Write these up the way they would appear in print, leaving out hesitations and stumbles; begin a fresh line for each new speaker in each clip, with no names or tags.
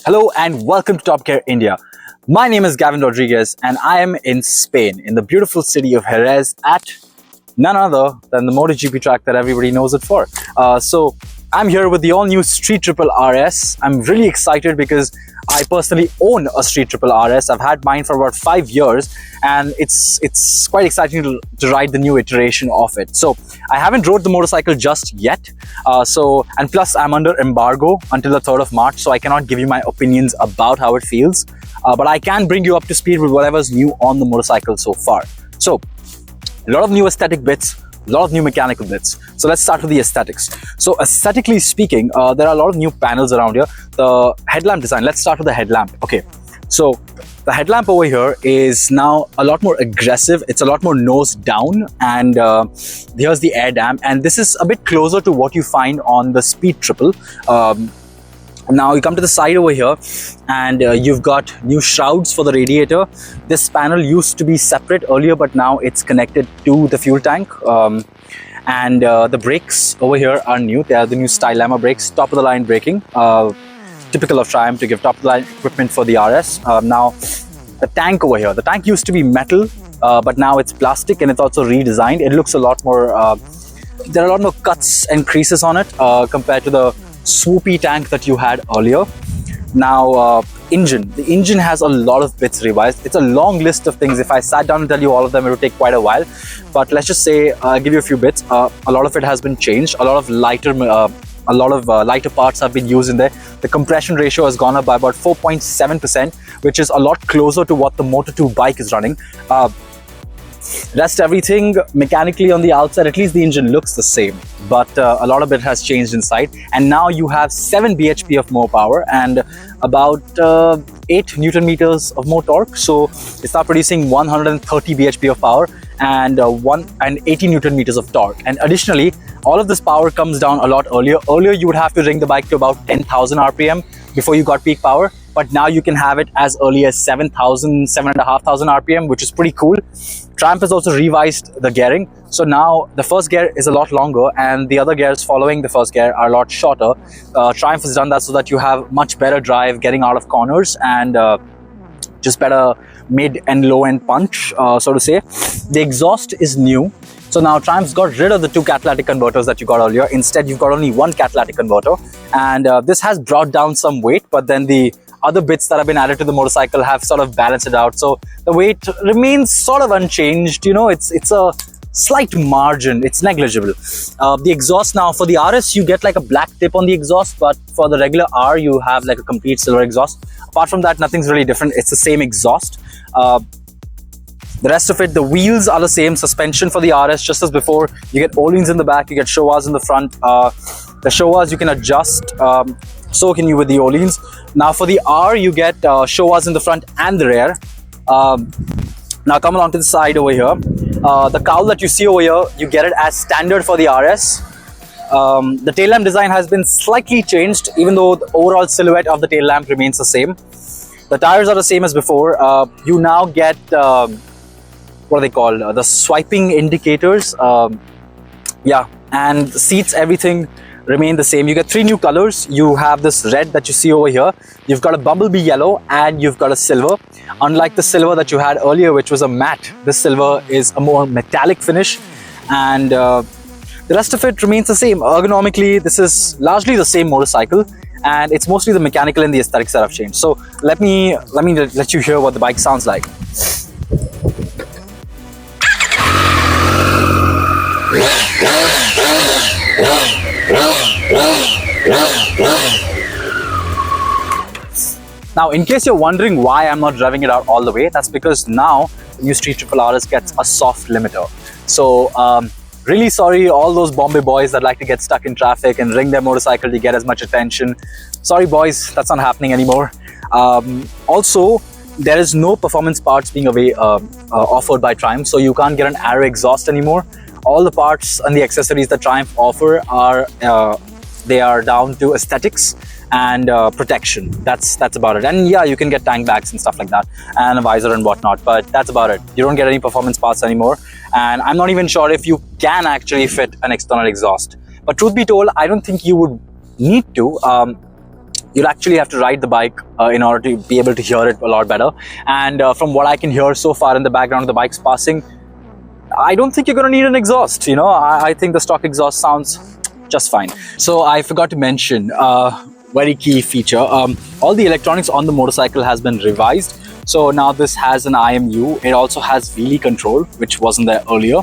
Hello and welcome to Top Gear India. My name is Gavin Rodriguez and I am in Spain, in the beautiful city of Jerez at none other than the MotoGP track that everybody knows it for. So I'm here with the all-new Street Triple RS. I'm really excited because I personally own a Street Triple RS. I've had mine for about 5 years and it's quite exciting to ride the new iteration of it. So I haven't rode the motorcycle just yet. And plus I'm under embargo until the 3rd of March, so I cannot give you my opinions about how it feels. But I can bring you up to speed with whatever's new on the motorcycle so far. So a lot of new aesthetic bits, a lot of new mechanical bits. So let's start with the aesthetics. So aesthetically speaking, there are a lot of new panels around here. The headlamp design, let's start with the headlamp. Okay, so the headlamp over here is now a lot more aggressive. It's a lot more nose down, and here's the air dam, and this is a bit closer to what you find on the Speed Triple. Now you come to the side over here and you've got new shrouds for the radiator. This panel used to be separate earlier, but now it's connected to the fuel tank. The brakes over here are new. They are the new Stylema brakes, top of the line braking. Typical of Triumph to give top of the line equipment for the RS. Now the tank over here, the tank used to be metal, but now it's plastic and it's also redesigned. It looks a lot more, there are a lot more cuts and creases on it compared to the swoopy tank that you had earlier. Now the engine has a lot of bits revised. It's a long list of things. If I sat down and tell you all of them, it would take quite a while, but let's just say I'll give you a few bits. A lot of it has been changed. A lot of lighter parts have been used in there. The compression ratio has gone up by about 4.7%, which is a lot closer to what the Moto2 bike is running. Rest everything mechanically on the outside, at least the engine looks the same, but a lot of it has changed inside, and now you have 7 bhp of more power and about 8 newton meters of more torque. So it's now producing 130 bhp of power and 80 newton meters of torque. And additionally, all of this power comes down a lot earlier. Earlier you would have to bring the bike to about 10,000 rpm before you got peak power, but now you can have it as early as 7,500 rpm, which is pretty cool. Triumph has also revised the gearing. So now the first gear is a lot longer and the other gears following the first gear are a lot shorter. Triumph has done that so that you have much better drive getting out of corners and just better mid and low end punch, so to say. The exhaust is new. So now Triumph's got rid of the 2 catalytic converters that you got earlier. Instead, you've got only 1 catalytic converter. And this has brought down some weight, but then the other bits that have been added to the motorcycle have sort of balanced it out. So the weight remains sort of unchanged. You know, it's a slight margin. It's negligible. The exhaust now, for the RS, you get like a black tip on the exhaust, but for the regular R, you have like a complete silver exhaust. Apart from that, nothing's really different. It's the same exhaust. The rest of it, the wheels are the same. Suspension for the RS, just as before. You get O-rings in the back, you get Showas in the front. The Showas you can adjust, so can you with the O-rings. Now for the R, you get Showas in the front and the rear. Now come along to the side over here. The cowl that you see over here, you get it as standard for the RS. The tail lamp design has been slightly changed, even though the overall silhouette of the tail lamp remains the same. The tires are the same as before. You now get what are they called? The swiping indicators. And the seats, everything remain the same. You get 3 new colors. You have this red that you see over here. You've got a bumblebee yellow and you've got a silver. Unlike the silver that you had earlier, which was a matte, this silver is a more metallic finish, and the rest of it remains the same. Ergonomically, this is largely the same motorcycle, and it's mostly the mechanical and the aesthetics that have changed. So let you hear what the bike sounds like. Now, in case you're wondering why I'm not driving it out all the way, that's because now the new Street Triple RS gets a soft limiter. So really sorry all those Bombay boys that like to get stuck in traffic and ring their motorcycle to get as much attention. Sorry boys, that's not happening anymore. Also, there is no performance parts being offered by Triumph, so you can't get an Arrow exhaust anymore. All the parts and the accessories that Triumph offer are they are down to aesthetics and protection. That's about it. And yeah, you can get tank bags and stuff like that, and a visor and whatnot, but that's about it. You don't get any performance parts anymore, and I'm not even sure if you can actually fit an external exhaust. But truth be told, I don't think you would need to. you'll actually have to ride the bike in order to be able to hear it a lot better. And from what I can hear so far in the background of the bike's passing, I don't think you're going to need an exhaust. You know, I think the stock exhaust sounds just fine. So I forgot to mention very key feature. All the electronics on the motorcycle has been revised. So now this has an IMU. It also has wheelie control, which wasn't there earlier.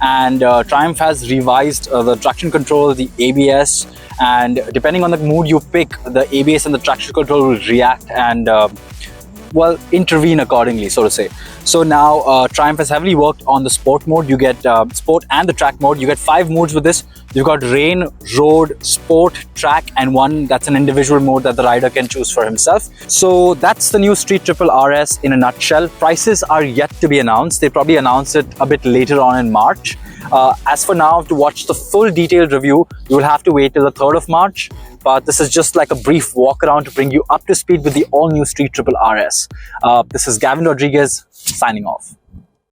And Triumph has revised the traction control, the ABS, and depending on the mood you pick, the ABS and the traction control will react and well, intervene accordingly, so to say. So now Triumph has heavily worked on the sport mode. You get sport and the track mode. You get 5 modes with this. You've got rain, road, sport, track, and one that's an individual mode that the rider can choose for himself. So that's the new Street Triple RS in a nutshell. Prices are yet to be announced. They probably announce it a bit later on in March. As for now, to watch the full detailed review, you will have to wait till the 3rd of March. But this is just like a brief walk around to bring you up to speed with the all-new Street Triple RS. This is Gavin Rodriguez signing off.